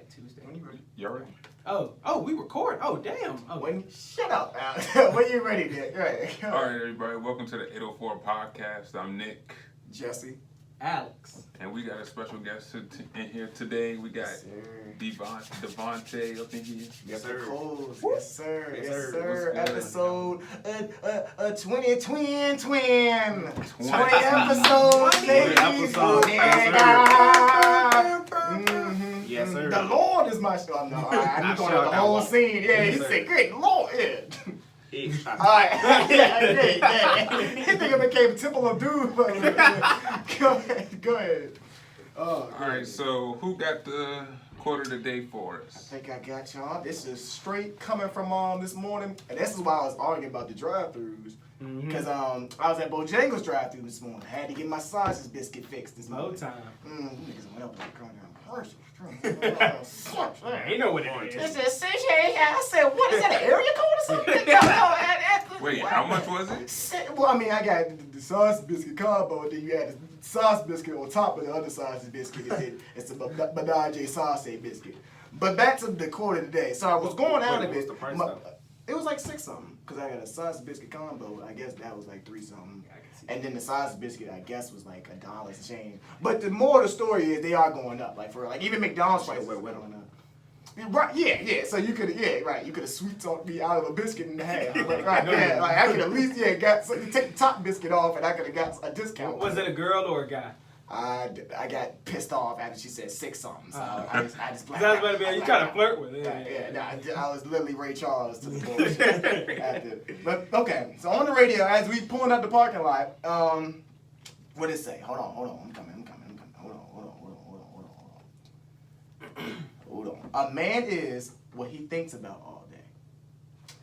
that Tuesday. When you ready? You ready? Oh, we record. Oh, damn. Oh, When shut up, Alex. When you ready, Nick? Right. All right, everybody. Welcome to the 804 podcast. I'm Nick. Jesse. Alex. And we got a special guest in here today. We got Devonte up in here. Yes, sir. Coles. Yes, sir. Yes, Yes, sir. sir. What's Episode 20 episodes. 20 episodes. Yeah. Mhm. Yes, sir. The Lord is my show. No, I'm going to the whole scene. Yeah, he said, "Great Lord." Yeah. All right. Yeah. He think it became Temple of Doom. Go ahead. Oh, All right, so who got the quote of the day for I us? think I got y'all. This is straight coming from this morning, and this is why I was arguing about the drive-thrus. Because I was at Bojangles drive-thru this morning. I had to get my sausage biscuit fixed this morning. Low time. Niggas went up there calling down commercials. You know what it is. This is I said, what is that, an area code or something? Wait, how much was it? Well, I mean, I got the sausage biscuit combo, and then you had the sausage biscuit on top of the other sausage biscuit. It's a Menage sausage biscuit. But back to the quote of the day. So I was going out of it. What's the price though? It was like $6 something, because I got a sausage biscuit combo. I guess that was like $3 something. And then the sausage biscuit, I guess, was like $1 and change. But the more of the story is they are going up. Like for even McDonald's prices are going up. Right, yeah. So you could, you could have sweet talked me out of a biscuit and a half. Like I could at least, got so you take the top biscuit off, and I could have got a discount. Was it a girl or a guy? I got pissed off after she said $6 something. So I just That was better, man. You trying to flirt with it. I was literally Ray Charles to the bullshit. But okay, so on the radio, as we pulling up the parking lot, what did it say? Hold on, I'm coming. Hold on. A man is what he thinks about all day.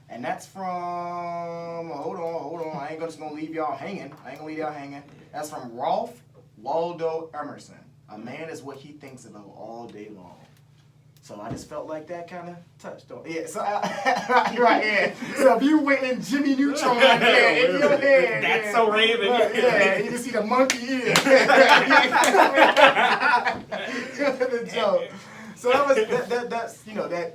And that's from, hold on, I ain't just gonna leave y'all hanging. That's from Ralph Waldo Emerson. A man is what he thinks about all day long. So I just felt like that kind of touched on. Yeah, so So if you went in Jimmy Neutron, in your head. That's so Raven. You just see the monkey ear. The joke. So that was that's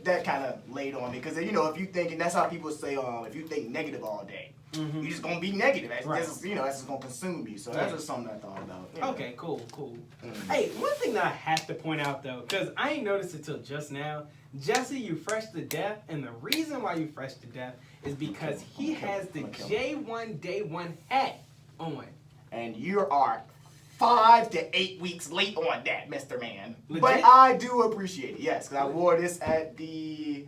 that kind of laid on me because if you think, and that's how people say if you think negative all day, you're just gonna be negative. That's just gonna consume you. So that's just something I thought about. Okay, cool. Hey, one thing that I have to point out though, because I ain't noticed it till just now. Jesse, you fresh to death, and the reason why you fresh to death is because he has the J1 Day 1 hat on. And you are 5 to 8 weeks late on that, Mr. Man. Legit? But I do appreciate it, yes, because I wore this at the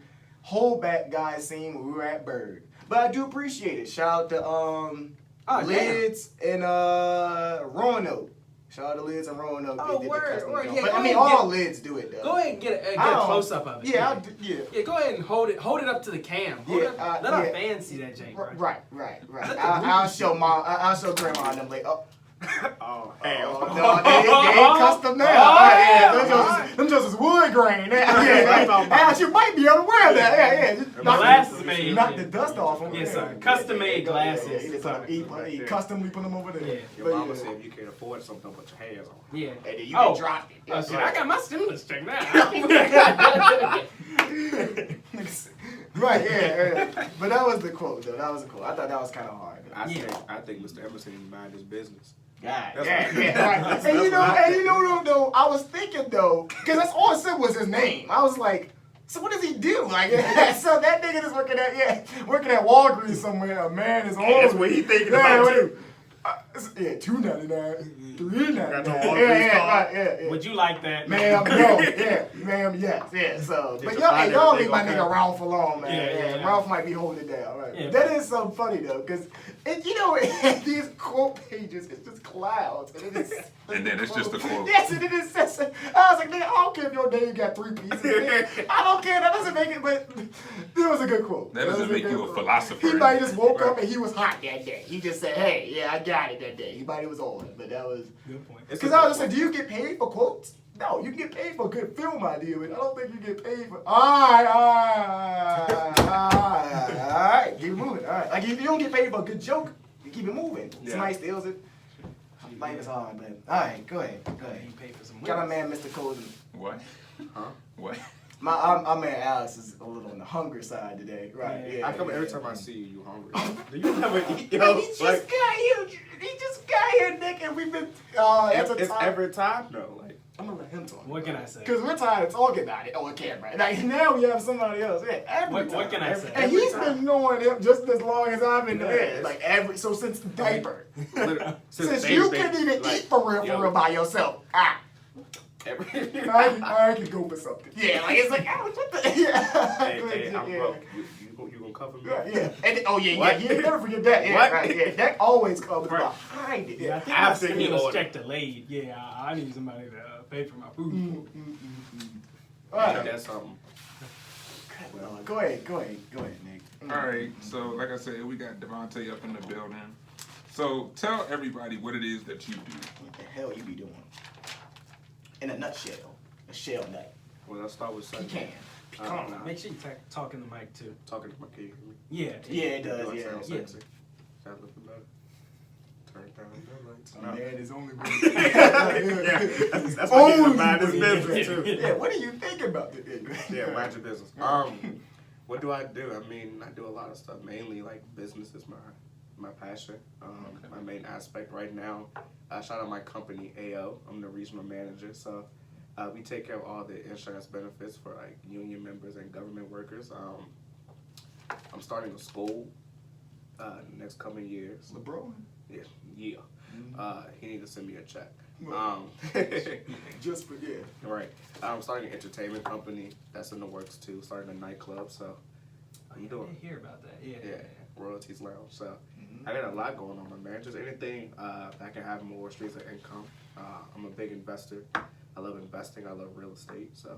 holdback guy scene when we were at Bird. But I do appreciate it. Shout out to Lids and Roanoke. Shout out to Lids and Roanoke. Oh, they did word. Yeah, but I mean, all Lids do it though. Go ahead and get a close up of it. Yeah. Go ahead and hold it up to the cam. Let our fans see that, Jake. Right. I'll show Grandma and them like, Oh, hell. No, they ain't custom now. Them just is wood grain. You might be unaware of that. Glasses made. Knock the dust off them. Yes, sir. Custom made glasses. He customly put them over there. Yeah. Your mama said you can't afford something, don't put your hands on. Yeah. And then you can drop it. Oh, shit, I got my stimulus check now. Right, yeah. But that was the quote, though. That was a quote. I thought that was kind of hard. I think Mr. Emerson is mind his business. Yeah. Right. And you know, though, I was thinking, though, because that's all it said was his name. I was like, so what does he do? Like, so that nigga is working at Walgreens somewhere. A man is on. That's what he thinking about, too. $2.99, $3.99. Yeah. Would you like that? Ma'am, no. Ma'am, yes. So, but y'all leave my nigga Ralph alone, man. Yeah. Ralph might be holding it down, right? Yeah. That is so funny though, because these quote pages, it's just clouds, and then it's just a quote. Yes, and it is. I was like, nigga, I don't care if your name got 3 pieces. I don't care. That doesn't make it. But it was a good quote. That doesn't make you a philosopher. He might just woke up and he was hot that day. He just said, "Hey, yeah, I got it that day." He might have was on it, but that was good point. Because I was just saying, do you get paid for quotes? No, you can get paid for a good film idea, but I don't think you get paid for. All right, keep moving. All right, like if you don't get paid for a good joke, you keep it moving. Yeah. Somebody steals it. Life is hard, but all right, go ahead. You pay for some. Got my man, Mr. Coles. What? Huh? What? My man Alex is a little on the hungry side today, right? Yeah. Yeah. How come every time I see you hungry? Do you never eat, He yo? just Like, got here. He just got here, Nick, and we've been. it's every time? No, like. I'm gonna let him talk. What can I say? Because we're tired of talking about it on camera. Like now we have somebody else. Yeah, every time. What can I say? And he's been knowing him just as long as I've been there. Yeah. Like so since diaper. Literally, Since you couldn't even eat for real by yourself. I can go for something. Yeah, like it's like, Alex, what the? Yeah. Hey, I'm broke. You gonna cover me? Yeah. And, yeah. What? You never forget that. Yeah, What? right. Yeah, that always comes Right. behind it. Yeah, I think After my he stimulus ordered. check delayed. Yeah, I need somebody to pay for my food. All right. That's something. Go ahead, Nick. All right, so like I said, we got Devonte up in the building. So tell everybody what it is that you do. What the hell you be doing? In a nutshell. A shell nut. Well, let's start with Sunday. Pecan. Nah. Make sure you talk in the mic too. Talking to my kid. Yeah. Yeah, it does, Do I yeah. sound Yeah. sexy? Sound looking better? Turn down the lights. A man is only That's why he's mind his business too. Yeah, what do you think about the thing? Yeah, mind your business. What do? I mean, I do a lot of stuff. Mainly, like, business is my passion. My main aspect right now. Shout out my company, AO. I'm the regional manager, so we take care of all the insurance benefits for like union members and government workers. I'm starting a school next coming years. LeBron? Yeah. He needs to send me a check. Just for, yeah. Right. I'm starting an entertainment company that's in the works too. Starting a nightclub, so I'm I doing. didn't hear about that. Yeah. Yeah, Royalties Lounge. So I got a lot going on, my man. Just anything that can have more streams of income. I'm a big investor. I love investing. I love real estate. So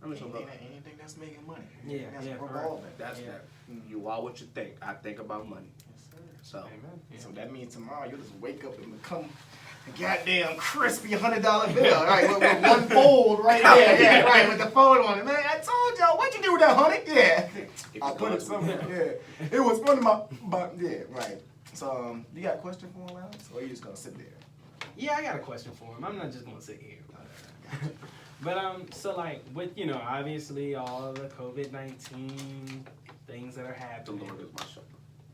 I'm just Anything that's making money. Yeah, That's yeah, revolving. that's Yeah. that. You are what you think. I think about money. Yes, sir. So Amen. Yeah. So that means tomorrow you'll just wake up and become a goddamn crispy $100 bill, right? With one fold right there, yeah, right, with the fold on it. Man, I told y'all, what'd you do with that $100? Yeah, I put it somewhere. Yeah, it was one of my, yeah, right. So, you got a question for him, Alex, or you just gonna sit there? Yeah, I got a question for him. I'm not just gonna sit here. But so like with obviously all the COVID-19 things that are the happening. Lord is my shepherd.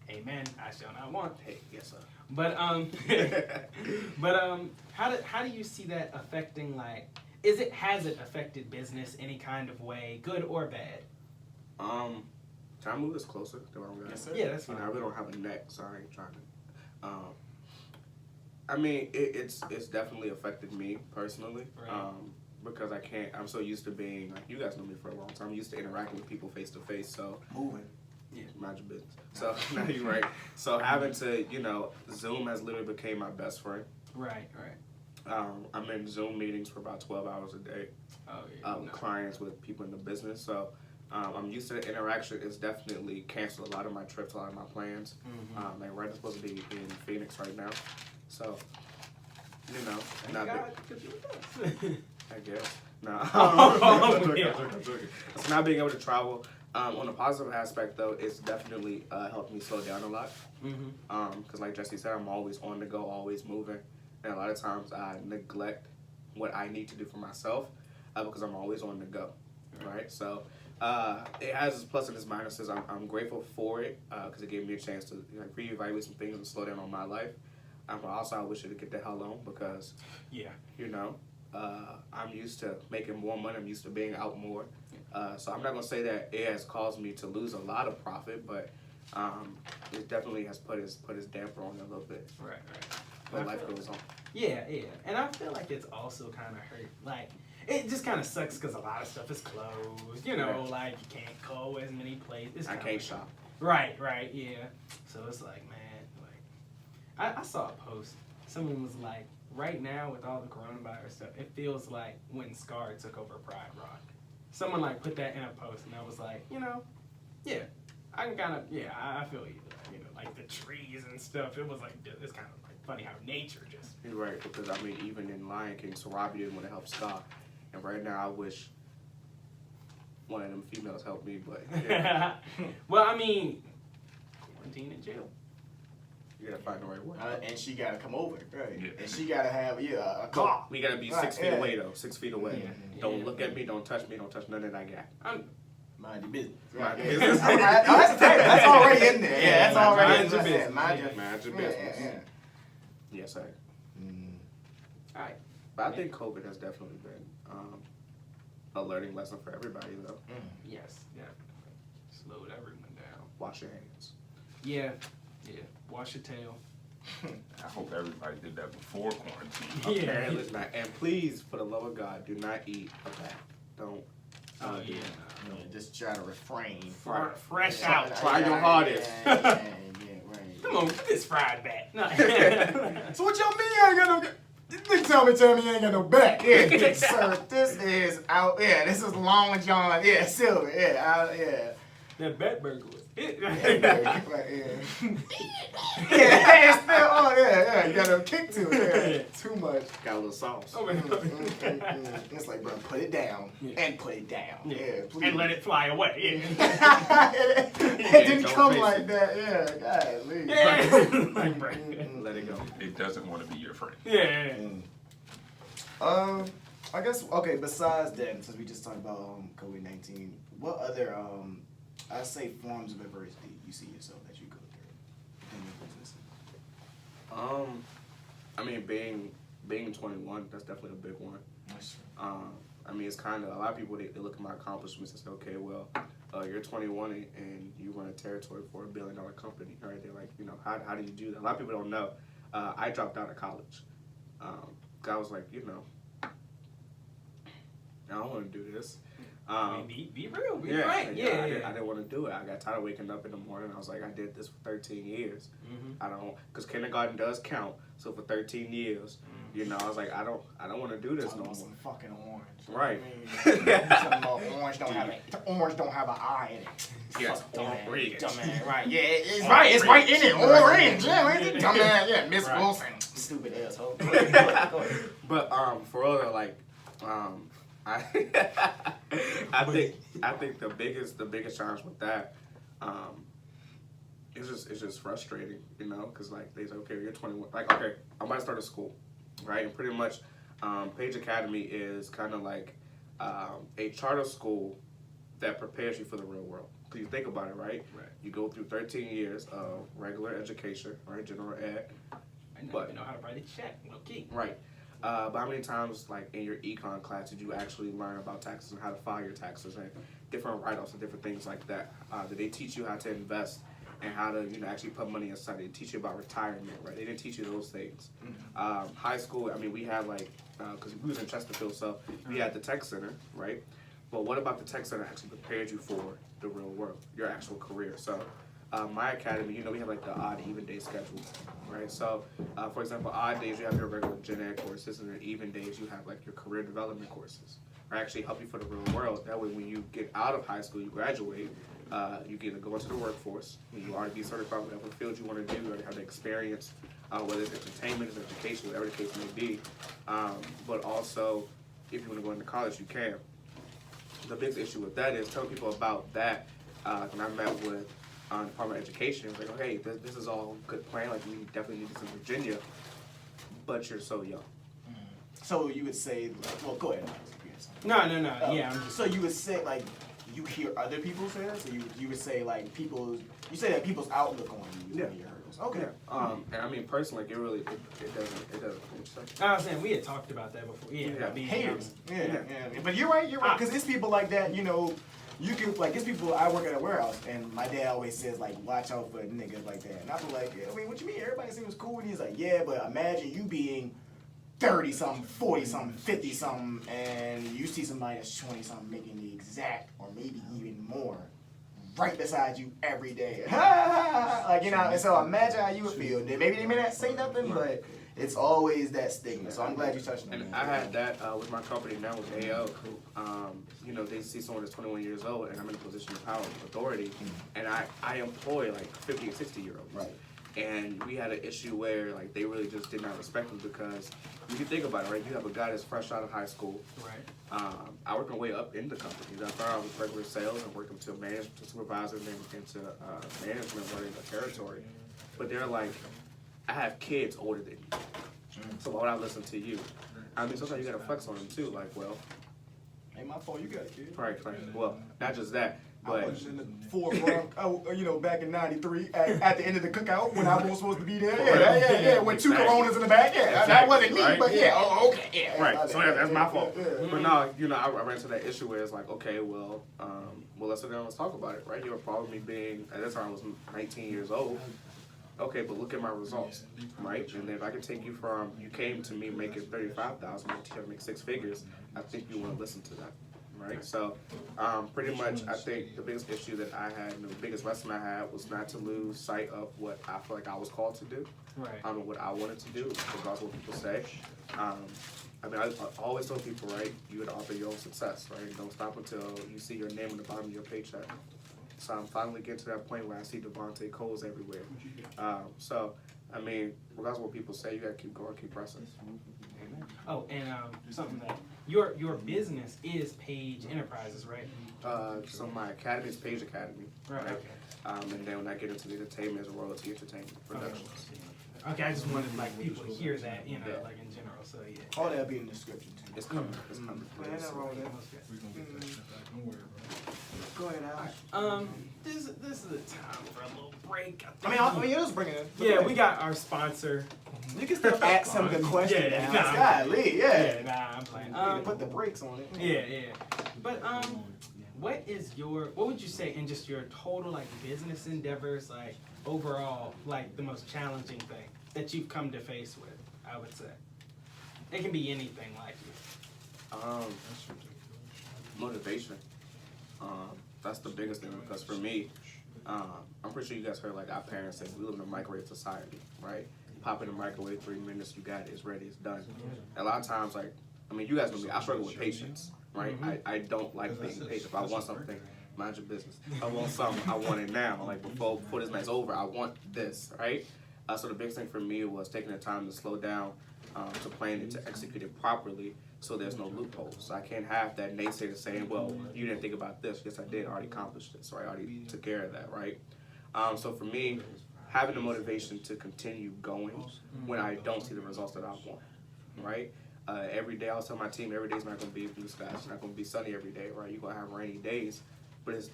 Amen. I shall not want. Hey, yes sir. But how do you see that affecting has it affected business any kind of way, good or bad? Can I move this closer to where I'm going? Yes, sir. Yeah, that's You fine. know, I really don't have a neck, so I ain't trying to. I mean, it's definitely affected me personally. Right. Because I'm so used to being, like, you guys know me for a long time. I'm used to interacting with people face to face, so. Moving. Yeah, mind your business. So, now you're right. So having to, Zoom has literally became my best friend. Right. I'm in Zoom meetings for about 12 hours a day. Oh yeah. With clients, with people in the business. So I'm used to the interaction. It's definitely canceled a lot of my trips, a lot of my plans. Like I'm supposed to be in Phoenix right now. So, not I guess. No. So not being able to travel. On a positive aspect, though, it's definitely helped me slow down a lot. Because like Jesse said, I'm always on the go, always moving. And a lot of times I neglect what I need to do for myself because I'm always on the go, right? So it has its plus and its minuses. I'm grateful for it because it gave me a chance to reevaluate some things and slow down on my life. But also I wish it to get the hell on because, I'm used to making more money. I'm used to being out more. So I'm not going to say that it has caused me to lose a lot of profit, but it definitely has put his damper on it a little bit. Right. But life goes on. Yeah, and I feel like it's also kind of hurt. Like, it just kind of sucks because a lot of stuff is closed. Like you can't go as many places. I can't shop. Right, yeah. So it's like, man, I saw a post. Someone was like, right now with all the coronavirus stuff, it feels like when Scar took over Pride Rock. Someone put that in a post, and I was like, yeah, I can kind of, I feel you. Like the trees and stuff. It was it's kind of funny how nature just. You're right, because I mean, even in Lion King, Sarabi didn't want to help Scar, and right now I wish one of them females helped me, but yeah. Well, I mean, quarantine in jail. You gotta find the right way. And she gotta come over, right? Yeah. And she gotta have a clock. We gotta be Right, 6 feet yeah. away though. 6 feet away. Yeah. Don't Yeah. look at me. Don't touch me. Don't touch none of that guy. Mind your business. Mind Right. your Yeah. business. That's already in there. Yeah, that's already mind in your there. business. Mind your Mind your yeah, business. yeah, Yes, sir. yeah. Alright. But I think COVID has definitely been a learning lesson for everybody though. Yes, definitely. Slowed everyone down. Wash your hands. Yeah. Wash your tail. I hope everybody did that before quarantine. Yeah. And, listen, and please, for the love of God, do not eat a bat. Don't. Oh do yeah. it. Yeah, just try to refrain. Fresh Yeah, out. Try your hardest. Yeah, right. Come on, get this fried back. No. So what y'all mean I ain't got no... They tell me you ain't got no back. Yeah, sir, this is out... Yeah, this is Long John. Yeah, Silver. Yeah, yeah. That bat burger was it. Yeah, it's still on. Yeah, you got a kick to it. Yeah, too much. Got a little sauce. Oh, man. It's like, bro, put it down and put it down. Yeah, please. And let it fly away. Yeah. it didn't come like that. Yeah, God, leave. Yeah. Like, bro. Let it go. It doesn't want to be your friend. Yeah. I guess okay. Besides that, since we just talked about COVID-19, what other I say forms of adversity you see yourself that you go through in your business? I mean, being 21, that's definitely a big one. That's I mean, it's kind of a lot of people they look at my accomplishments and say, okay, well, you're 21 and you run a territory for $1 billion company, right? They're like, you know, how do you do that? A lot of people don't know. I dropped out of college. I was like, you know, I don't want to do this. Be real. Be Yeah, right. I didn't want to do it. I got tired of waking up in the morning. I was like, I did this for 13 years. I don't, because kindergarten does count. So for 13 years, you know, I was like, I don't want to do this no more. some fucking orange. Right. Orange don't have an eye in it. Yes, Orange. orange. Dumbass, right? Yeah, it's right. It's right in it. Orange. Yeah, right. Dumbass. Yeah, Miss Right. Wilson. Stupid asshole. Go ahead. But for other like, I think the biggest challenge with that, it's just frustrating, you know, because like they say, okay, you're 21, like okay, I'm about to start a school, right, and pretty much, Page Academy is kind of like a charter school that prepares you for the real world. Because you think about it, right? Right. You go through 13 years of regular education, right, general ed. I don't But- even know how to write a check. No key. Right. But how many times, like in your econ class, did you actually learn about taxes and how to file your taxes and different write-offs and different things like that? Did they teach you how to invest and how to, you know, actually put money aside? They teach you about retirement, right? They didn't teach you those things. High school, I mean, we had like, because we was in Chesterfield, so we had the tech center, right? But what about the tech center actually prepared you for the real world, your actual career? So. My academy, you know, we have like the odd, even day schedule, right? So, for example, odd days you have your regular gen ed courses, and then even days you have like your career development courses, or actually help you for the real world. That way, when you get out of high school, you graduate, you get to go into the workforce, and you already be certified in whatever field you want to do, you already have the experience, whether it's entertainment, it's education, whatever the case may be. But also, if you want to go into college, you can. The biggest issue with that is telling people about that. When I met with Department of Education, it's like, okay, this is all good plan. Like, we definitely need this in Virginia, but you're so young. So you would say, like, well, go ahead. No. Yeah. I'm just, So you would say, like, you hear other people say that? So you would say, like, you say that people's outlook on you is one of your hurdles. Okay. Yeah. And I mean, personally, like, it doesn't. I was saying we had talked about that before. Yeah. Yeah. Being Haters. young. Yeah. But you're right, because it's people like that, you know, you can, like, it's people, I work at a warehouse, and my dad always says, like, watch out for niggas like that. And I was like, yeah, I mean, what you mean? Everybody seems cool. And he's like, yeah, but imagine you being 30-something, 40-something, 50-something, and you see somebody that's 20-something making the exact, or maybe even more, right beside you every day. Like, you know, and so imagine how you would feel. Maybe they may not say nothing, but it's always that stigma. So I'm glad you touched on And that. I had that with my company now with AO. You know, they see someone that's 21 years old, and I'm in a position of power and authority, and I employ like 50 and 60-year-olds. Right. And we had an issue where like they really just did not respect me because if you think about it, right, you have a guy that's fresh out of high school. Right. I worked my way up in the company. I started out with regular sales and worked up to management, to supervisor, and then into management, running the territory. But they're like, I have kids older than you. So why would I listen to you? I mean, sometimes you gotta flex on them too. Like, well, Ain't my fault. You got a kid. right, well, not just that, I but was in the Ford Bronx, back in '93 at the end of the cookout when I was supposed to be there. Yeah. With 2 Coronas in the back. Yeah, that wasn't me, Right. but yeah. Oh, okay. Yeah. right. So that's my fault. Yeah. But no, I ran into that issue where it's like, okay, well, let's sit down and let's talk about it, right? You have a problem with me being, at that time I was 19 years old. Okay, but look at my results, right? And if I can take you from, you came to me making $35,000, you have to make 6 figures, I think you want to listen to that, right? So, pretty much, I think the biggest issue that I had, and the biggest lesson I had, was not to lose sight of what I feel like I was called to do, Right. And what I wanted to do, regardless of what people say. I mean, I always tell people, right, you would author your own success, right? Don't stop until you see your name on the bottom of your paycheck. So I'm finally getting to that point where I see Devonte Coles everywhere. So, I mean, regardless of what people say, you gotta keep going, keep pressing. Oh, and something that your business is Page Enterprises, right? So my academy is Page Academy, Right. right? Okay. And then when I get into the entertainment, it's Royalty Entertainment Productions. Okay, I just wanted like people to hear that, Yeah. like in general. So yeah. All that'll be in the description too. It's coming. It's coming. Man, that wrong with that. Go ahead, Alex. This is a time for a little break. I mean, let's bring it in. Yeah, we got our sponsor. You can still Ask him the question. Yeah, Yeah, nah, golly, Yeah, nah, I'm playing. put the brakes on it. Yeah. But what would you say in just your total like business endeavors, like overall, like the most challenging thing that you've come to face with? I would say it can be anything like you. Motivation. That's the biggest thing, because for me, I'm pretty sure you guys heard like our parents say we live in a microwave society, right? Pop in the microwave, 3 minutes, you got it, it's ready, it's done. A lot of times, like, I mean, you guys know me, I struggle with patience, right? I don't like being patient. If I want something, mind your business. If I want something, I want it now. Like before this night's over, I want this, right? So the biggest thing for me was taking the time to slow down, to plan it, to execute it properly, so there's no loopholes. So I can't have that naysayer saying, well, you didn't think about this. Yes, I did. I already accomplished this, right? I already took care of that, right? So for me, having the motivation to continue going when I don't see the results that I want, right? Every day I was telling my team, every day's not going to be blue skies. It's not going to be sunny every day, right? You're going to have rainy days. But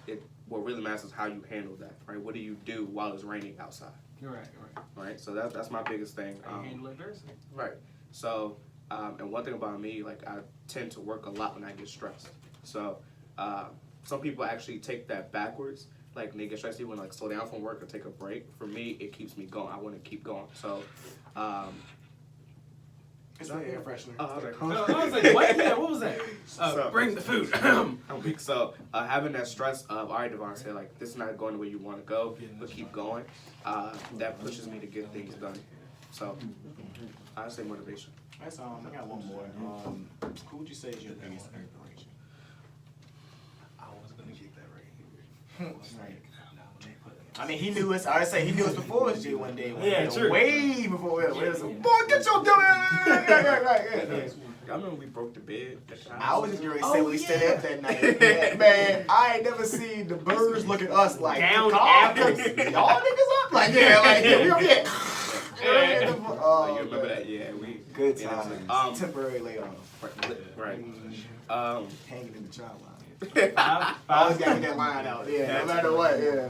what really matters is how you handle that, right? What do you do while it's raining outside? You're right. Right? So that's my biggest thing. How you handle adversity. Right. So, and one thing about me, like I tend to work a lot when I get stressed. So, some people actually take that backwards. Like when they get stressed, they want to like slow down from work or take a break. For me, it keeps me going. I want to keep going. So, It's the air freshener. I was like, what? Yeah, what was that? Bring the food. I'm weak. So having that stress of, all right, Devonte, like this is not going the way you want to go, but keep going. That pushes me to get things done. So I say motivation. That's I got one more. Who would you say is your biggest inspiration? I was gonna get that right here. I mean, he knew us. I would say he knew us before us, Jay, one day. True. Way before it was. Boy, get your dumb ass! Yeah. Y'all remember we broke the bed? I was just going to say when we stayed up that night. Yeah, man, I ain't never seen the birds look at us like down apples. Y'all niggas up like we over here. You remember that? Yeah, we good times. Temporary layoff. Right. Hanging in the child line. Always got to get that line out. Yeah, no matter what. Yeah.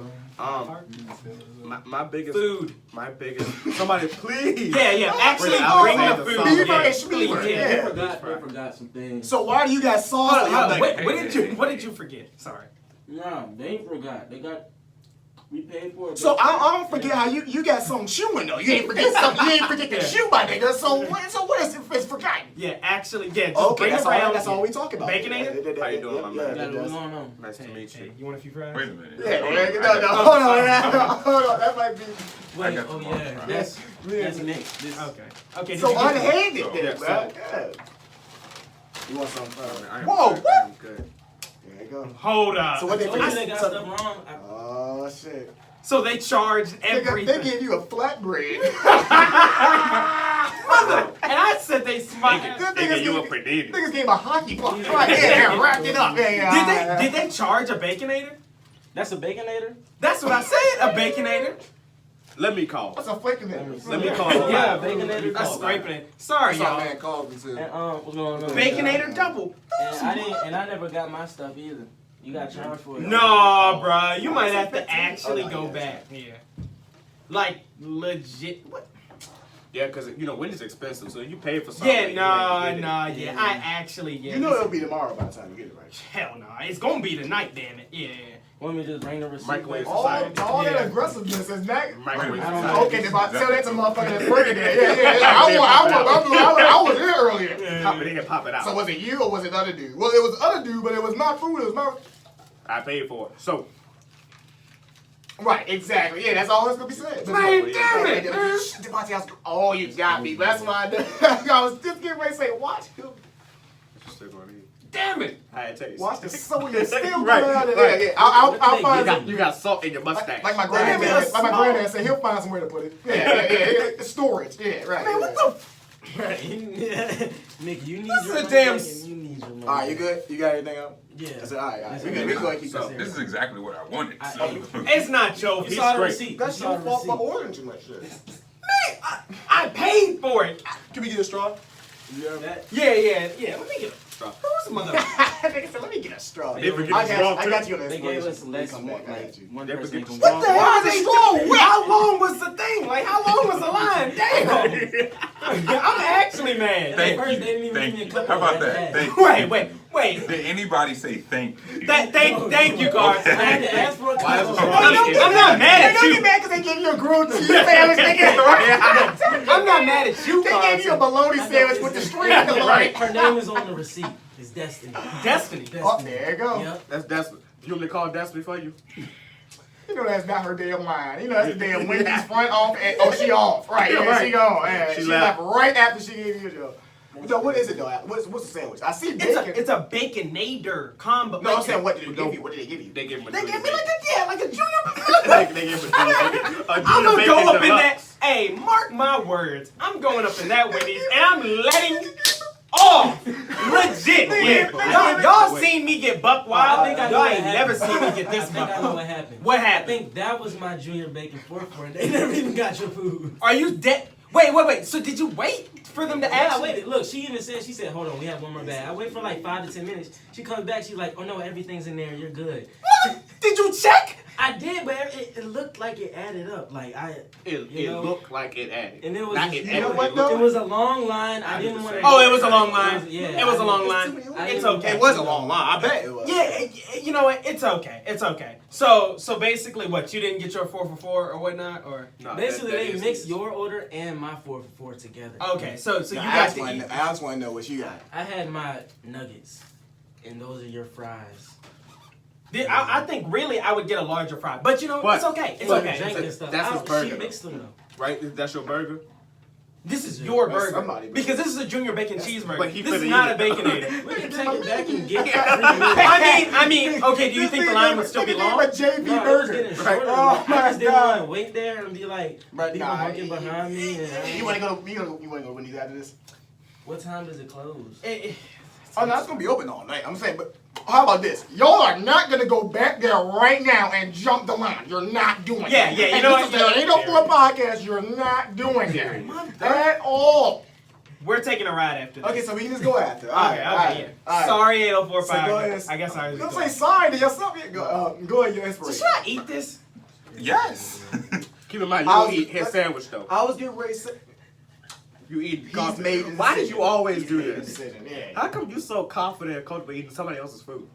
My biggest food. My biggest. Somebody please. Yeah. Actually, bring the food. Beaver and Please, Schmeaver. yeah. They forgot some things. So why do you got sauce? What did you forget? Sorry. No, they ain't forgot. They got. We paid for it. So I don't forget how you got something chewing though. You ain't forget something. You ain't forget the shoe, my nigga. So what is it's forgotten? Yeah, actually, yeah. Just Okay, bring that's all we talk about. Baconator? How you doing, my man? Got what's going on? Nice to meet you. You want a few fries? Wait a minute. Yeah, no, hold on, that might be. Wait, got oh some yeah, more that's next. This, Okay. So did you get unhanded Oh, then, yeah, bro. so- You want some? Whoa, what? I'm good. There you go. Hold up. So what they told you they got stuff wrong. Oh shit. So they charged everything. They gave you a flatbread. And I said they smart. Nigga, you a predator. Niggas gave a hockey puck right there, wrapped it up. Did they charge a Baconator? That's a baconator. That's what I said, a Baconator. Let me call. What's a flaking Let me call. Yeah, Baconator That's double. scraping it. Sorry, That's all y'all. man called me to. And what's going on? Baconator double. And I never got my stuff either. You got charged for it. No, bro. You might have to actually go back. Yeah. Like, legit. What? Yeah, because Wendy's expensive, so you pay for something. Yeah, you no, ain't get it. yeah. I actually, yeah. You know it'll be tomorrow by the time you get it, right? Hell no. It's gonna be tonight, damn it. Yeah. Want me to just bring the receipt? Microwave back? society. All Yeah. that aggressiveness is not. Microwave I don't society. Okay, if I tell that to motherfucker that's working there, I was here earlier. Pop it in, pop it out. So was it you or was it the other dude? Well, it was the other dude, but it was my food. It was my. I paid for it. So, Right, exactly. Yeah, that's all that's gonna be said. Man, damn it. Devonte, I was, oh, you got me. That's why I was just getting ready to say, watch him. you're still going to eat. Damn it. I had to tell you. Watch the soda still Right, coming out of right. there. Yeah, I'll find You got salt in your mustache. like my Damn, granddad. it's Like my small. granddad said, he'll find somewhere to put it. Yeah. Storage. Yeah, right. Man, what the Nick, you need This your is a money damn back and you need your money. All right, you good? You got anything else? Yeah. I said, all right. That's We it. good. We can go ahead and keep So this. this is exactly what I wanted. So. It's not your You saw the straight. receipt. That's You saw your the fault for receipt. ordering too much shit. Man, I paid for it. Can we get a straw? That- Yeah. Let me get a Straw. Who's the mother? Nigga said, let me get a straw. They forget I the got, straw, I got you on They this. gave us less Come one, back, I like got you. one They person forget can the go. What the hell is they doing? How long was the thing? Like, how long was the line? Damn. I'm actually mad. Thank first you. they didn't even Thank give me a you. couple How about of that? ads. Thank you. Wait. Did anybody say thank you? Thank you, Carson. I had to ask for a Why is couple. it I'm not mad at Don't you. get mad because they gave you a grilled cheese sandwich. They gave I'm not mad at you, they gave you a Carson. bologna sandwich with the string on the right. Her name is on the receipt. It's Destiny. Destiny. Oh, there you go. Yep. That's Destiny. You want me to call Destiny for you? You know that's not her damn line. You know that's the damn Wendy's front off and she off. Right, yeah, Right. she gone. Yeah, She she left. left right after she gave you a joke. So what is it though? What's the sandwich? I see bacon. It's a baconator combo. No, I'm saying what did they give you? What did they give you? They gave him a They junior gave me bacon. like a junior. They gave him a junior bacon. A I'm junior gonna bacon go up in deluxe. that. Hey, mark my words. I'm going up in that Wendy's and I'm letting off. Legit. Yeah. Y'all seen me get buck wild. I think I know Y'all what ain't happened. never seen me get this I think buck I know wild. what happened. What I happened? think that was my junior bacon fork for it. They never even got your food. Are you dead? Wait. So did you wait for them to Yeah, ask? I waited. Look, she said, hold on, we have one more bag. I wait for like 5 to 10 minutes. She comes back, she's like, oh no, everything's in there, you're good. What? Did you check? I did, but it looked like it added up. Like It You know? looked like it added. and it was Not just, it you know added. what, It though? looked- it was a long line. I didn't want to. Oh, it was a long line. Yeah, It was a long I line. didn't- It's okay. It was a long line. I bet it was. Yeah, you know what? It's okay. So basically, what, you didn't get your 4 for 4 or whatnot, or? No, Basically, that they is- mixed your order and my 4 for 4 together. Okay, so you Now, got to eat. I just want to know what you got. I had my nuggets, and those are your fries. I think really I would get a larger fry, but you know But- it's okay. It's but- okay. Drink and stuff. That's his burger, She though. mixed them though. Right? That's your burger? This is your That's burger somebody, bro. because this is a junior bacon cheeseburger. But he This is finna not a eat it. baconator. We can take it back and get it. I mean, okay. Do you think the line would still be long? A JB No, it was burger. getting shorter. Oh I my just didn't God. want to wait there and be like, But people nah, honking behind me. And You want to go? You want to go when you after this? what time does it close? Oh no, it's gonna be open all night. I'm saying, but how about this? Y'all are not gonna go back there right now and jump the line. You're not doing Yeah, that. yeah, you And know this what? is the 804 podcast. You're not doing that at all. We're taking a ride after this. Okay, so we can just go after. Okay, yeah. Sorry, 804 So go ahead. I guess I was. Don't say sorry to yourself. Go ahead, your So inspiration. should I eat this? Yes. Keep in mind, you I don't was- eat his sandwich, though. I was getting ready to say. You eat He's confident. made the Why did decision. you always He's do made the this? decision, yeah. How come you so confident and comfortable eating somebody else's food,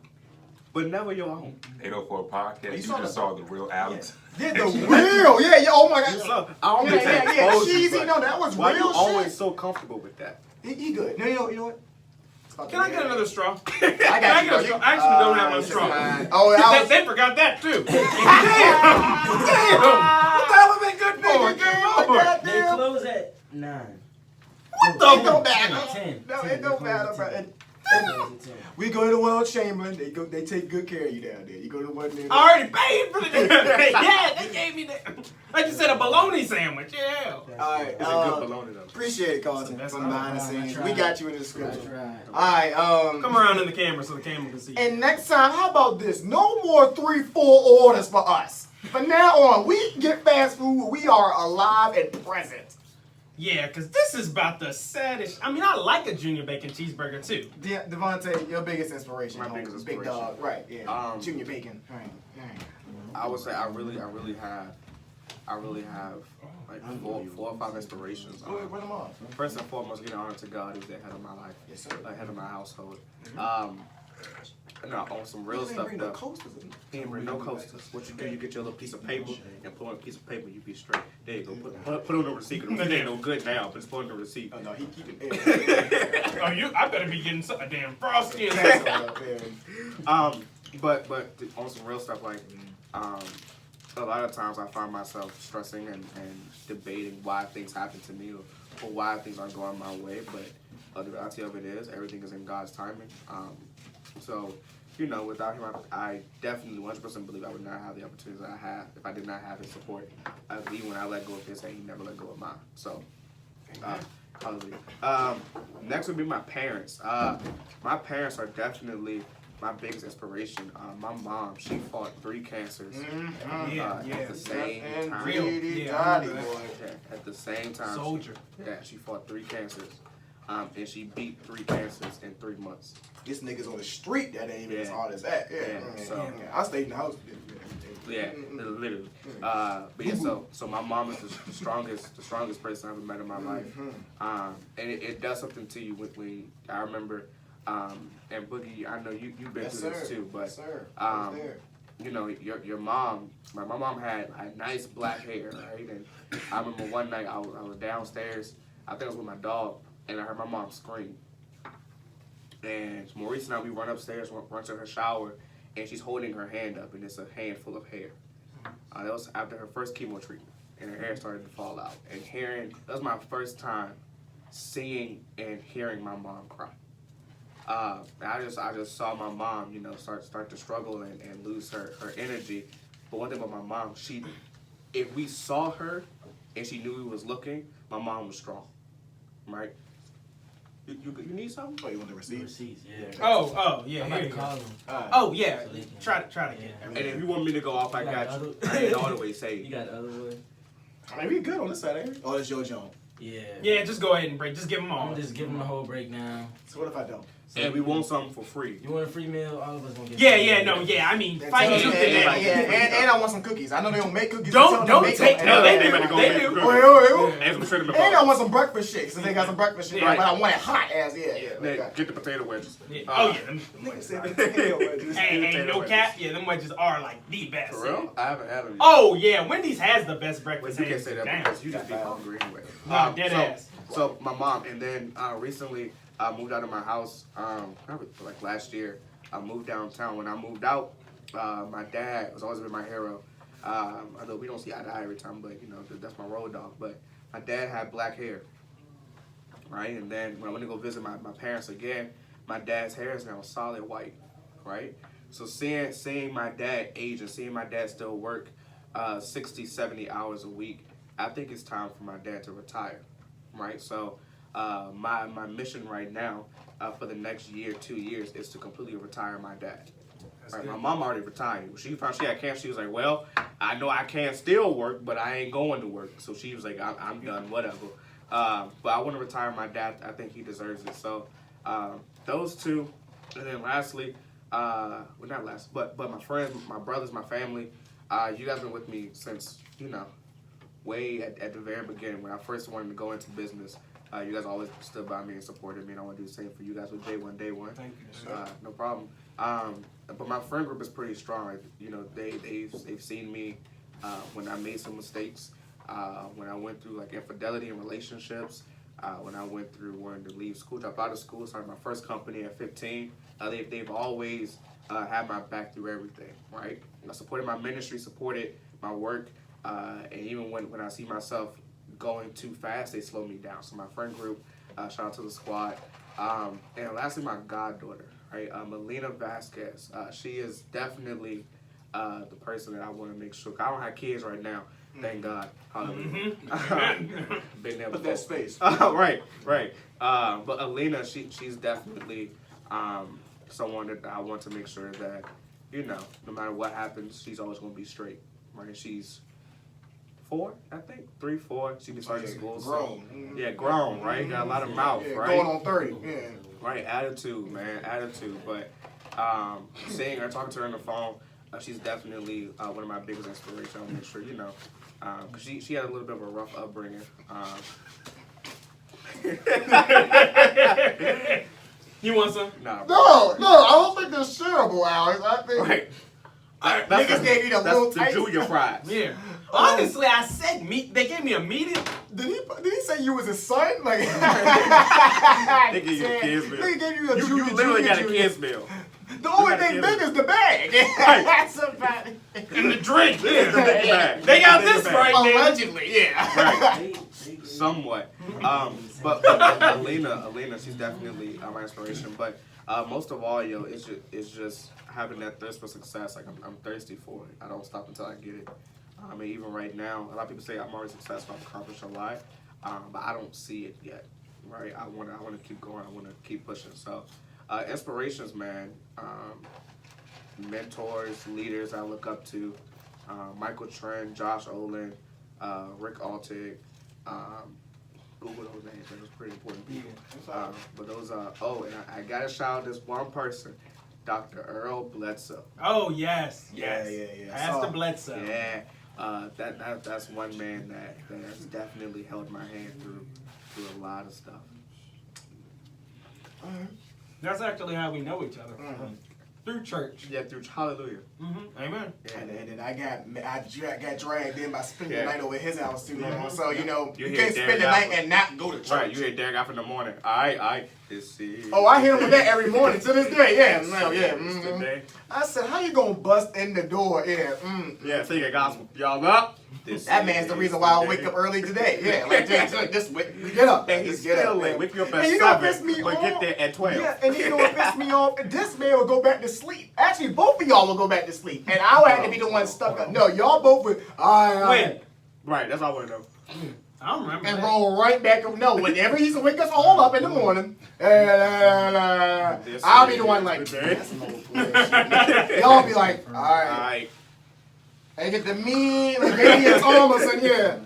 but never your own? 804 podcast. You saw just the- saw the real Alex. Did the real, yeah, oh my God. So, I don't Yeah, get that yeah, exposure, cheesy. but No, that was why real you shit. always so comfortable with that? He good. No, you know what? Can I get another straw? I Can I get a straw? I actually don't have a straw. Oh, I was. They forgot that too. Damn! What the hell are they good for? They close at 9. What It the? don't matter. 10. No, 10. it don't They matter, close bro. at 10. And They close at 10. we go to World Chamberlain. They take good care of you down there. You go to one there. I already paid for the yeah, they gave me that. Like you said, a bologna sandwich. Yeah. All right. It's a good bologna, though. Appreciate it, Carlton, That's from behind the I scenes. tried. We got you in the That's description. right. All right. Come around in the camera so the camera can see. And next time, how about this? No more 3-4 orders for us. From now on, we get fast food. We are alive and present. Yeah, because this is about the saddest. I mean, I like a junior bacon cheeseburger too. Devonte, your biggest inspiration. My biggest Big inspiration. dog. Right, yeah. Junior bacon. Right. I would say I really have like four or five inspirations. Go ahead, run them off. First and foremost, giving honor to God, who's the head of my life, Yes, sir. head of my household. No, on some real stuff No though. coasters. He ain't bring no coasters. What you do, you get your little piece of paper and put on a piece of paper, you be straight. There you go. Put on the receipt. The receipt ain't no good now, but it's put on the receipt. Oh no, he keeping it. I better be getting a damn frosty. But on some real stuff, like a lot of times I find myself stressing and debating why things happen to me or why things aren't going my way. But the reality of it is, everything is in God's timing. So, without him, I definitely 100% believe I would not have the opportunities that I have if I did not have his support. Even when I let go of his hand, he never let go of mine. So, hallelujah. Next would be my parents. My parents are definitely my biggest inspiration. My mom, she fought 3 cancers at the same time. At the same time. Soldier. She fought 3 cancers. And she beat 3 cancers in 3 months. This nigga's on the street that ain't even as hard as that. I stayed in the house. Yeah, literally. But yeah, so my mom is the strongest person I've ever met in my life. And it does something to you when I remember, and Boogie, I know you've been through this too, but your mom, my mom had nice black hair, right? And I remember one night I was downstairs, I think I was with my dog, and I heard my mom scream. And Maurice and I, we run upstairs, run to her shower, and she's holding her hand up, and it's a handful of hair. That was after her first chemo treatment, and her hair started to fall out. And that was my first time seeing and hearing my mom cry. I just saw my mom, start to struggle and lose her energy. But one thing about my mom, if we saw her and she knew we was looking, my mom was strong, right? You need something? Oh, you want the receipt? Receipts, yeah. Oh, yeah. I'm Here about you to go. call them. Oh, yeah. So they can- Try to get And if you want me to go off, I You got got you. other- I ain't all the way saved. You got the other one? I mean, we good on this side, ain't we? Oh, that's your joint. Yeah. Yeah, just go ahead and break. Just give them I'm all. gonna just give them the whole breakdown. So what if I don't? And we want something for free. You want a free meal? All of us gonna get. I mean, fight Yeah, you and I want some cookies. I know they don't make cookies. Don't take. them. No, they They do. better go They make do. cookies. Wait. And some shrimp and And I balls. want some breakfast shakes. So they got some breakfast shakes, Right. but I want it hot as Then get the potato wedges. Yeah. Oh yeah. Them Nigga wedges said are- potato wedges. Ain't no cap. Yeah, them wedges are like the best. For real? I haven't had them. Oh yeah, Wendy's has the best Well, breakfast. you can't hands say that down. because you just be hungry anyway. No, dead ass. So my mom, and then recently I moved out of my house, probably like last year. I moved downtown. When I moved out, my dad has always been my hero. Although we don't see eye to eye every time, but that's my road dog. But my dad had black hair, right? And then when I went to go visit my parents again, my dad's hair is now solid white, right? So seeing my dad age and seeing my dad still work 60, 70 hours a week, I think it's time for my dad to retire, right? So my mission right now for the next year, 2 years, is to completely retire my dad. Right? My mom already retired. When she found she had cancer, she was like, well, I know I can still work, but I ain't going to work. So she was like, I'm done, whatever. But I want to retire my dad. I think he deserves it. So those two. And then lastly, well, not last, but my friends, my brothers, my family, you guys been with me since, way at the very beginning when I first wanted to go into business. You guys always stood by me and supported me, and I want to do the same for you guys with day one. Thank you. No problem. But my friend group is pretty strong. Like, they've seen me when I made some mistakes, when I went through like infidelity in relationships, when I went through wanting to leave school, drop out of school, started my first company at 15. They've always had my back through everything, right? I supported my ministry, supported my work, and even when I see myself going too fast, they slow me down. So my friend group, shout out to the squad. And lastly, my goddaughter, right? Melina Vasquez. She is definitely the person that I want to make sure. I don't have kids right now, thank God. Hallelujah. Been there Put before. that space. Right. But Alina, she's definitely someone that I want to make sure that, no matter what happens, she's always going to be straight. right? She's 4, I think, 3, 4. She just started school. Grown. So, yeah, grown, right? Got a lot of mouth, Yeah, right? going on 30. Yeah. Right, attitude, man, attitude. But seeing her, talking to her on the phone, she's definitely one of my biggest inspirations. I'll make sure you know, because she had a little bit of a rough upbringing. You want some? Nah, No, I don't think that's shareable, Alex. I think right. niggas gave you the little the taste. junior fries. Yeah. Honestly, I said meat. They gave me a medium. Did he say you was his son? Like They gave you a kid's meal. They gave you a You junior. literally got a junior. kid's meal. The only got a thing kid's big meal. is the bag. Right. That's about it. And the drink. Yeah, the big bag. They got The big this bag. right now. Allegedly, yeah. Right. Somewhat. But Alina, she's definitely my inspiration. But most of all, yo, it's just having that thirst for success. Like I'm thirsty for it. I don't stop until I get it. I mean, even right now, a lot of people say I'm already successful. I've accomplished a lot, but I don't see it yet. Right? I want to keep going. I want to keep pushing. So, inspirations, man. Mentors, leaders I look up to. Michael Trent, Josh Olin, Rick Altig. Google those names. That was pretty important people. But those and I gotta shout out this one person, Dr. Earl Bledsoe. Oh yes, Yeah, yes. yeah, yeah. Pastor Bledsoe. Yeah, that's one man that has definitely held my hand through a lot of stuff. That's actually how we know each other. Through church. Yeah, through hallelujah. Amen. Yeah. And then I got dragged in by spending Yeah. the night over at his house too. Mhm. So you know You you hear can't spend Derek the night Alfred. and not go to church. Right, you hear Derek off in the morning. I see. Oh, I hear him with that every morning to this day. Yeah, no, yeah. mhm. Today. I said, how you gonna bust in the door? Yeah, Yeah, so you got gospel. Y'all up? That man's the reason why I wake up early today. Yeah, like just get up. And he's Just get still up, late. man. Wake you up And at you know what 7, pissed me but off? get there at 12. Yeah, and you know what pissed me off? This man will go back to sleep. Actually, both of y'all will go back to sleep, and I would have to be the one stuck up. No, y'all both would. When? Right, that's all I want to know. I don't remember. And that. roll right back up. No, whenever he's wake us all up in the morning, I'll be the one like, that's some old bullshit. Y'all be like, all right. Alright. And get the mean, like maybe it's almost and yeah.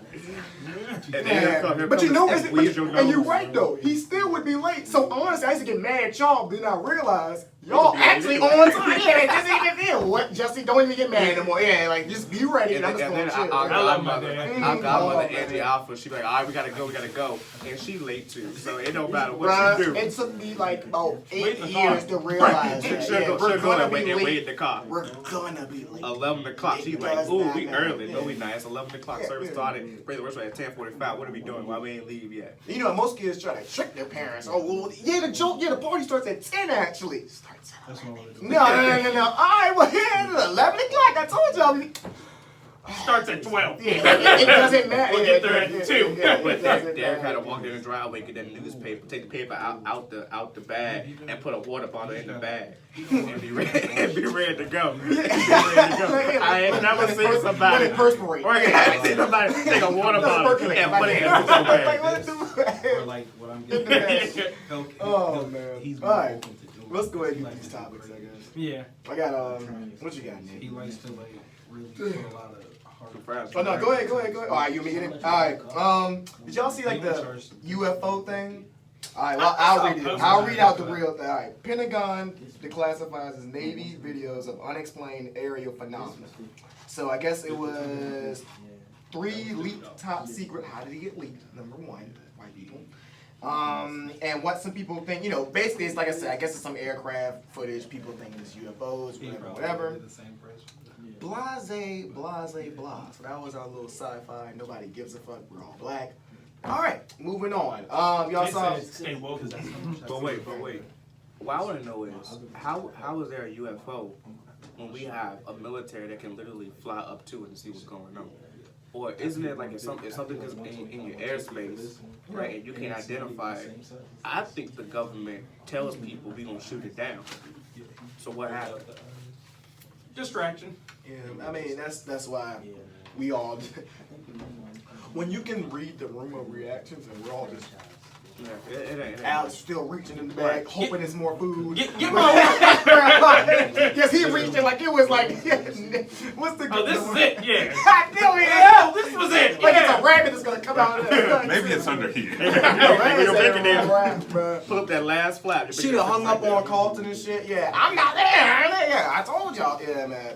And then here come But you know, this squeeze your and you're nose. right though. He still would be late. So honestly, I used to get mad at y'all, but then I realized y'all You'll be actually late. on time. Yeah, just even feel what Jesse don't even get mad anymore. Yeah, like just be ready. And I'm just gonna chill. our love my godmother, dad. our godmother Oh, Angie man. Alpha, she be like, all right, we gotta go, and she late too. So it don't matter what Bruh, you do. it took me like 8 Wait in the years car. to realize She'll that. go, Yeah, she'll we're go gonna that way be and wait late. in the car. We're gonna be late. 11 o'clock. She's It like, does ooh, not we matter. early. No, Yeah. we not. It's 11 o'clock. Yeah, Service yeah. started. Praise the worship at 10:45. What are we doing? Why we ain't leave yet? You know, most kids try to trick their parents. Oh, well, yeah, the party starts at 10 actually. Starts at 11. No. All right, well, yeah, it's 11 o'clock. I told y'all. Starts at 12. Yeah, it doesn't matter. We'll get there at 2. But Derek had to walk in the driveway, get that newspaper, take the paper out the bag, and put a water bottle in the bag, and be ready to go. I ain't never seen somebody. When it perspirates. Or I haven't seen somebody take a water bottle and put it in the bag. Or like what I'm getting. Oh, man. He's All right. open to do it. Let's go ahead and do these topics, I guess. Yeah. I got, what you got, He Nick? likes to like really put a lot of hard. Oh, no, go ahead. All right, you want me to get it? All right. Did y'all see, like, the UFO thing? All right, well, I'll read it. I'll read out the real thing. All right. Pentagon declassifies as Navy videos of unexplained aerial phenomena. So I guess it was 3 leaked top secret. How did he get leaked? Number 1, white people. And what some people think, you know, basically it's like I said, I guess it's some aircraft footage. People think it's UFOs, whatever. Blase, blah. So that was our little sci-fi. Nobody gives a fuck. We're all black. All right, moving on. Y'all saw. Stay woke. But wait. What I want to know is how is there a UFO when we have a military that can literally fly up to it and see what's going on? Or isn't it like if something is in your airspace, right, and you can't identify it? I think the government tells people we gonna shoot it down. So what happened? Distraction. Yeah, I mean that's why we all. When you can read the room of reactions and we're all just Yeah, it ain't. Alex still reaching in the bag, hoping it's more food. Get my Yes, he reached it like it was like, what's the Oh, this is it, yeah. God damn it. Yeah, this was it. Like Yeah. it's a rabbit that's gonna come out of there. Maybe it's under here. Pull up that last flap. She done hung up on Carlton and shit. Yeah, I'm not there. Yeah, I told y'all. Yeah, man.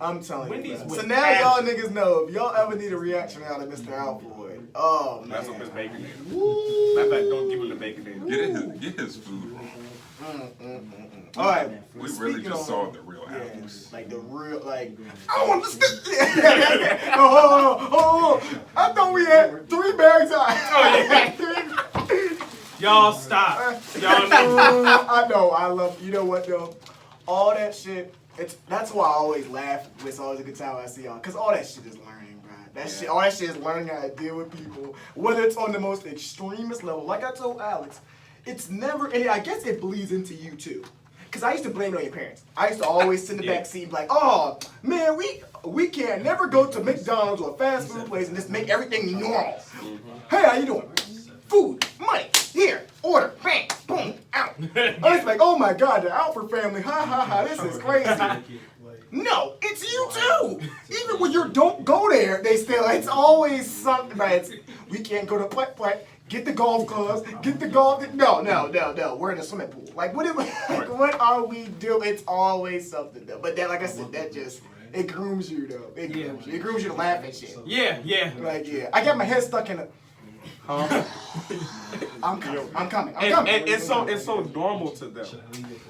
I'm telling Wendy's you. with So now y'all niggas know if y'all ever need a reaction out of Mr. Alford. Oh man. That's what his bacon is. Matter of fact, don't give him the bacon in. Get his food. All right. We really just saw the real Yeah, Alex. like the real, like, I want to stick. Oh, I thought we had 3 bags out. Y'all stop. Y'all know. I know, I love, you know what though? All that shit, that's why I always laugh. It's always a good time when I see y'all. Because all that shit is learning, bro. All that shit is learning how to deal with people. Whether it's on the most extremist level. Like I told Alex, it's never, and I guess it bleeds into you too. Because I used to blame it on your parents. I used to always sit in the back seat and be like, oh, man, we can't never go to McDonald's or a fast food place and just make everything normal. Hey, how you doing? Food, money, here, order, bang, boom, out. I was like, oh my God, the Alford family, ha ha ha, this is crazy. No, it's you too. Even when you don't go there, it's always something, right? We can't go to Putt-Putt. Get the golf clubs. Get the golf. No. We're in a swimming pool. Like, what are we doing? It's always something, though. But then, like I said, it grooms you, though. It grooms you to laugh at shit. Yeah. Like, yeah. I got my head stuck in a. I'm coming. And it's so normal to them.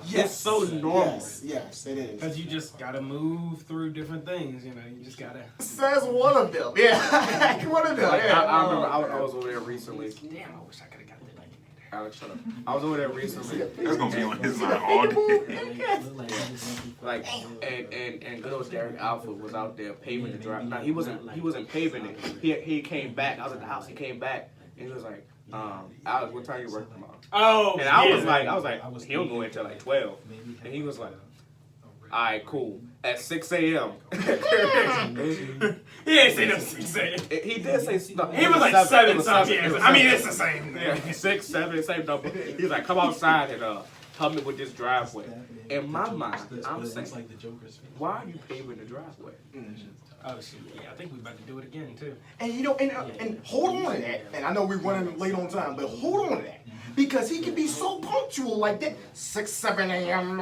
Yes. It's so normal. Yes, it is. Because you just gotta move through different things, you know. You just gotta. Says one of them. Yeah. One of them. Like, Yeah. I remember I was over there recently. Damn, I wish I could have got that Baconator. Alex, shut up. I was over there recently. That's gonna be on his mind all day. Like, and good old Derek Alford was out there paving the drive. Now he wasn't paving it. He came back. I was at the house. He came back and he was like, Alex, what time you work tomorrow? Oh, And I was like, he don't go until like 12. And he was like, all right, cool. At 6 a.m. He ain't say no 6 a.m. He did say stuff. He was like 7 something. I mean, it's the same thing. Yeah, 6, 7, same number. He was like, come outside and help me with this driveway. In my mind, I'm saying, why are you paving the driveway? Oh shit! Yeah, I think we about to do it again too. And you know, and hold on to that. And I know we're running late on time, but hold on to that. Because he can be so punctual like that. 6, 7 a.m.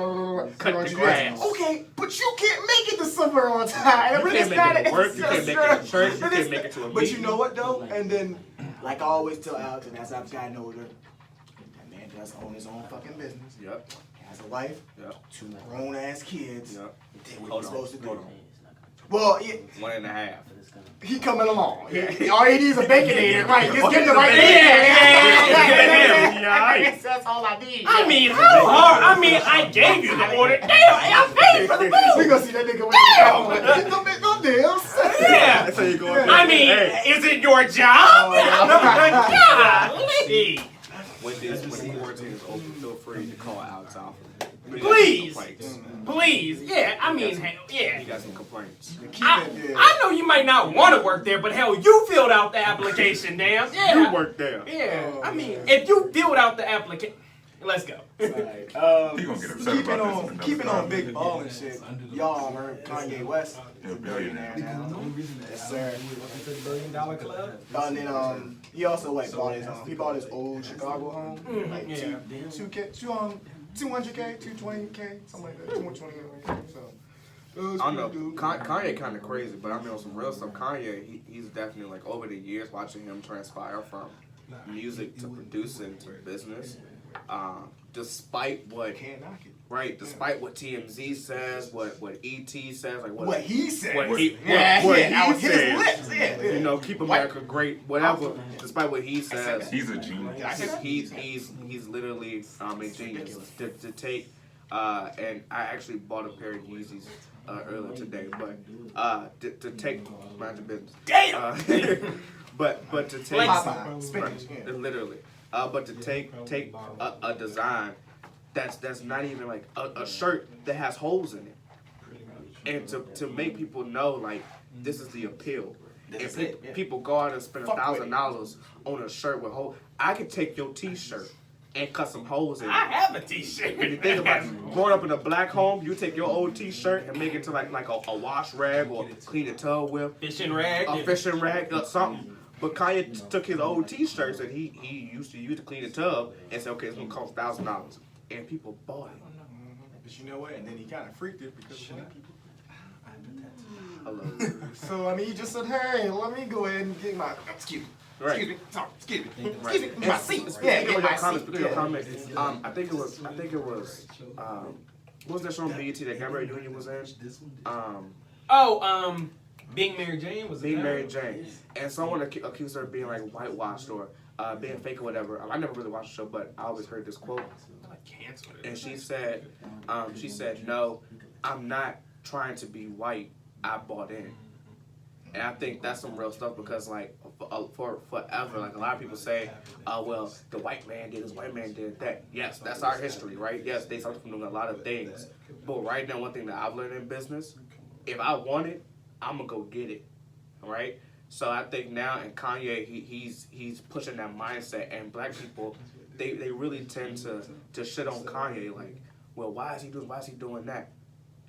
Cut the grass. Okay, but you can't make it to somewhere on time. You can't make it to work, you can't make it to church, you can't make it to a But you meeting. know what though? And then, like I always tell Alex, and as I've gotten older, that man does own his own fucking business. Yep. He has a wife, Yep. 2 grown-ass kids. Yep. Did what Hold he's on, supposed to do. hold on. Well, yeah, 1.5. he coming along. All he needs is a baconator, right? Just get the right Yeah. That's all I need. I mean, how hard? I mean, I gave you the order. Damn, I paid for the We food. gonna see that nigga with no deals. Yeah. That's how you go. I mean, is it your job? Golly. When the quarantine is open, feel free to call Alex Alford. Please. Complaints. Please. Yeah, I mean, hell, yeah. He got some complaints. I know you might not want to work there, but hell, you filled out the application, damn. Yeah. You work there. Yeah. I mean, if you filled out the application, let's go. He gonna get upset about this. Keeping on big ball and shit. Y'all heard Kanye West is a billionaire now. Yes, sir. $1 billion club. And then he also bought his he bought his old Chicago home, like Yeah. 200K, 220K, something like that, 220K. So I don't know. Kanye kind of crazy, but I mean on some real stuff. Kanye, he's definitely like over the years watching him transpire from music to producing to business. Despite what can't knock it. Right, despite what TMZ says, what ET says, like What he said. what he out his says, lips. Yeah. you know, keep America great, whatever. Despite what he says, He's a genius. he's literally a genius to take. And I actually bought a pair of Yeezys earlier today, but to take mind your business. Damn. But to take Popeye, spinach, yeah. literally, but to take a design that's not even like a shirt that has holes in it, and to make people know like this is the appeal. That's If it. Yeah. people go out and spend Fuck with it. $1,000 on a shirt with holes, I could take your T-shirt and cut some holes in it. I have a T-shirt. When you think about it, growing up in a black home, you take your old T-shirt and make it to like a wash rag or clean a tub with, Fishing rag. a fishing rag or something. But Kanye took his old T-shirts and he used to use to clean the tub and said, okay, it's gonna cost $1,000, and people bought it. But you know what? And then he kind of freaked it because of white people. Hello. So I mean, he just said, "Hey, let me go ahead and get my excuse me, Right. excuse me, sorry, excuse me, Right. excuse me, my seat." Yeah, Speaking of get your my comments, seat. speaking of Yeah. comments, I think it was, what was that show on BET that Gabrielle Union was in? Being Mary Jane was Being it? Mary Jane, and someone accused her of being like whitewashed or being fake or whatever. I never really watched the show, but I always heard this quote, Canceled it. and she said, "No, I'm not trying to be white. I bought in." And I think that's some real stuff because, like, for forever, like, a lot of people say, well, the white man did this, white man did that. Yes, that's our history, right? Yes, they suffer from a lot of things. But right now, one thing that I've learned in business, if I want it, I'm going to go get it, all right? So I think now, in Kanye, he's pushing that mindset, and black people, they really tend to shit on Kanye, like, well, why is he doing that?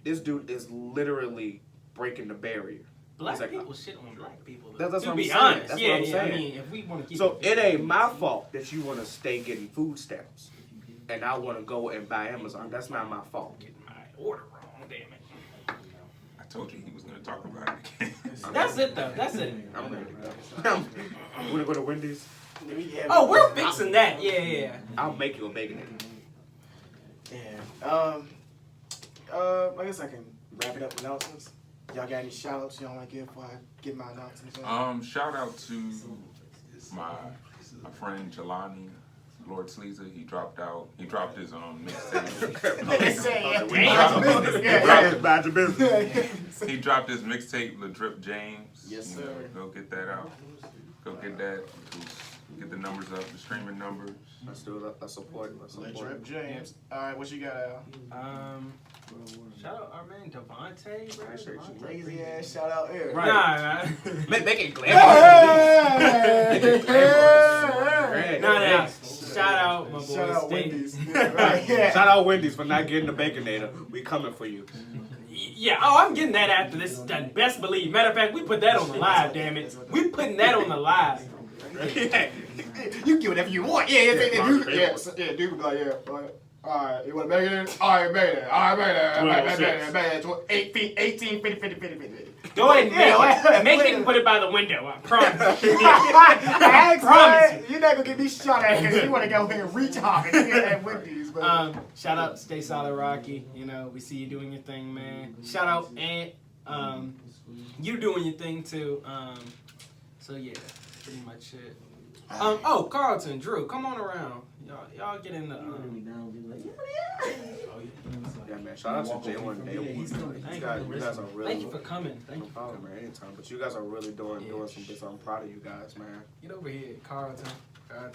This dude is literally breaking the barrier. Black like, people shit on black people. That's to what I'm be saying. honest, That's yeah, what I'm yeah. saying. I mean, if we want to keep So it ain't my fault that you want to stay getting food stamps, and I want to go and buy Amazon. That's not my fault. getting my order wrong, damn it. I told you he was gonna talk about it again. That's it though. That's it. I'm ready to go. Want to go to Wendy's? Oh, we're fixing that. Yeah, yeah. I'll make you a bacon egg. Yeah. I guess I can wrap it up with announcements. Y'all got any shout outs y'all want to give before I give my announcements? Shout out to my friend Jelani, Lord Sleazer. He dropped his mixtape. Bad your business. He dropped his mixtape, La Drip James. Yes, You know, sir. go get that out. Go get that. Get the numbers up, the streaming numbers. Let's do it. Let's support it. Let's Let support Drip it. James. All right, what you got, Al? Shout out our man Devonte, bro. Appreciate you. Lazy ass shout out here. Nah, nah. Make it glamorous. Hey! Nah. Shout out my boy. Shout out State. Wendy's. Right, yeah. Shout out Wendy's for not getting the Baconator. We coming for you. Yeah, I'm getting that after this is done. Best believe. Matter of fact, we put that on the live, damn it. We putting that on the live. Yeah. You can get whatever you want. Yeah, dude can be like, alright, you want to make it? Alright, make it. Alright, make it. 8 feet, 18, 50. Go ahead and make it and put it by the window. I promise. I promise you're not gonna get me shot at because you want to go here and reach off and get at Wendy's. But Shout out Stay Solid Rocky. You know, we see you doing your thing, man. Shout out Ant. You doing your thing too. So yeah, pretty much it. Carlton, Drew, come on around. Y'all get in the. Yeah, man. Shout out to J1 Day One. You guys are really. Thank you for coming. Thank you. No problem, man. Anytime. But you guys are really doing some bits. I'm proud of you guys, man. Get over here, Carlton.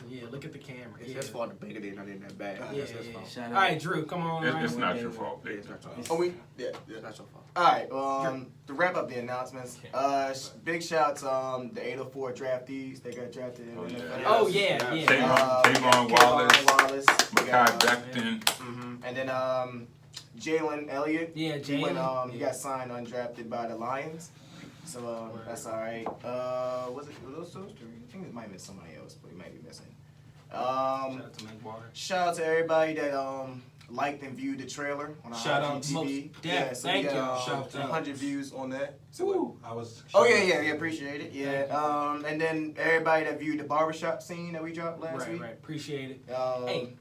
Yeah, look at the camera. It's Yeah. his fault the Baconator not in that bag. Yeah, That's his fault. Shout All out. right, Drew, come on. It's around. not your fault, baby. It's not your fault. it's Not your fault. Alright, to wrap up the announcements, big shout to the 804 draftees. They got drafted in the NFL. Oh yeah. Tavon Wallace, We Makai got, Becton. and then Jalen Elliott. Yeah, He went, Jalen. he got signed undrafted by the Lions. So that's alright. Were those three? I think it might have been somebody else, but he might be missing. Shout out to Mike Water. Shout out to everybody that liked and viewed the trailer on our Shout out IGTV. most def. So Thank we got, you. Shout out. 100 views on that. Woo. Oh yeah, appreciate it. Yeah. And then everybody that viewed the barbershop scene that we dropped last week. Right. Appreciate it. Hey,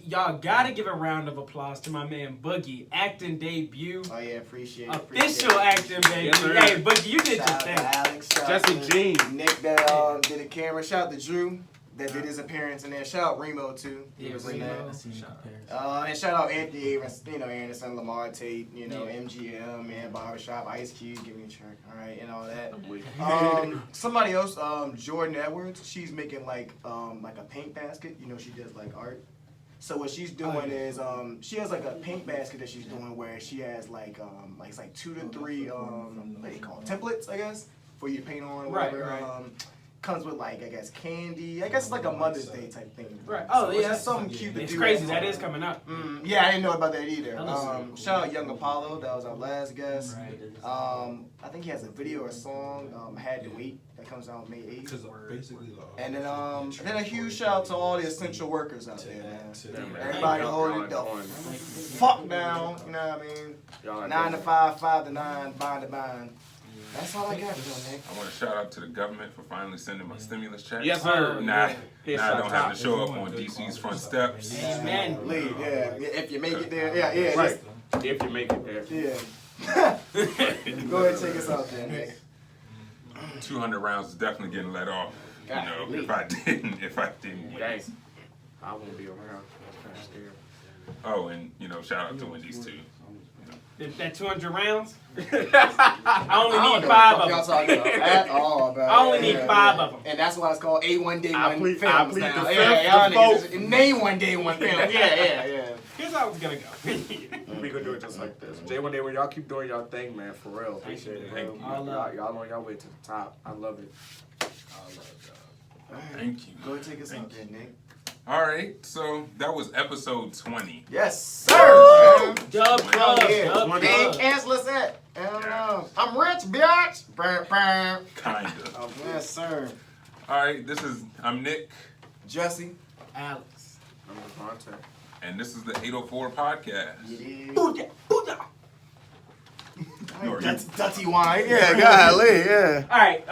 Y'all gotta give a round of applause to my man Boogie, acting debut, oh yeah, appreciate it. official acting baby. Yes, sir. Hey Boogie, you did your Shout out to thing. Alex. Shout Jesse out Jean. to Nick that did the camera. Shout out to Drew that did his appearance in there. Shout out Remo too. He Yeah, was in Remo. that. Shout out. And shout out Anthony Anderson, Lamar Tate, MGM, man, Barbershop, Ice Cube, give me a check, alright, and all that. Somebody else, Jordan Edwards, she's making like a paint basket. She does like art. So what she's doing is she has like a paint basket that she's doing where she has like it's like 2 to 3 what do you call it, templates, I guess, for you to paint on, or Right, whatever. right. Comes with like, I guess, candy. I guess it's like a Mother's Day type thing. Right. So Oh, it's yeah. just something cute to It's do. crazy. at That home. is coming up. Yeah, I didn't know about that either. That Shout out Young Apollo. That was our last guest. Right. I think he has a video or a song, Had to Wait, that comes out May 8th. Because basically, And then a huge shout out to all the essential workers out there, man. Yeah, man. Everybody Y'all holding the on. fuck down, you know what I mean? Y'all 9 to 5, 5 to 9, bind to bind. That's all I got for you, Nick. I want to shout out to the government for finally sending my stimulus check. Yes, sir. Now, Yes, now I don't have shout to show up on DC's front steps. Amen. Leave, yeah. If you make it there, yeah. Right. If you make it there. Yeah. Go ahead and take us out there, Nick. 200 rounds is definitely getting let off. You know, Golly. if I didn't win. Dang. I won't be around. I'm kind of scared. Oh, and shout out to Wendy's too. That 200 rounds? I only need 5 of Y'all them. talking about at all, bro. I only need 5 of them. And that's why it's called A1 Day I 1 plead- films I plead now. the Yeah, fifth, y'all the niggas vote. just name 1 Day 1 films. Yeah. Here's how it's gonna go. We gonna do it just like this. J1 Day, when y'all keep doing y'all thing, man, for real. Appreciate it. Thank you. Y'all on y'all way to the top. I love it. Thank you. Go ahead and take us Thank out there, Nick. All right, so that was episode 20. Yes, sir. Dub club. Yeah. Dub They ain't club. cancel us at. I don't know. I'm rich, bitch. Brr, brr. Kinda. Yes, sir. All right, I'm Nick, Jesse. Alex. I'm Devonte. and this is the 804 podcast. Yeah. Booyah. Booyah. Or- Dirty wine. Yeah, golly, yeah. All right.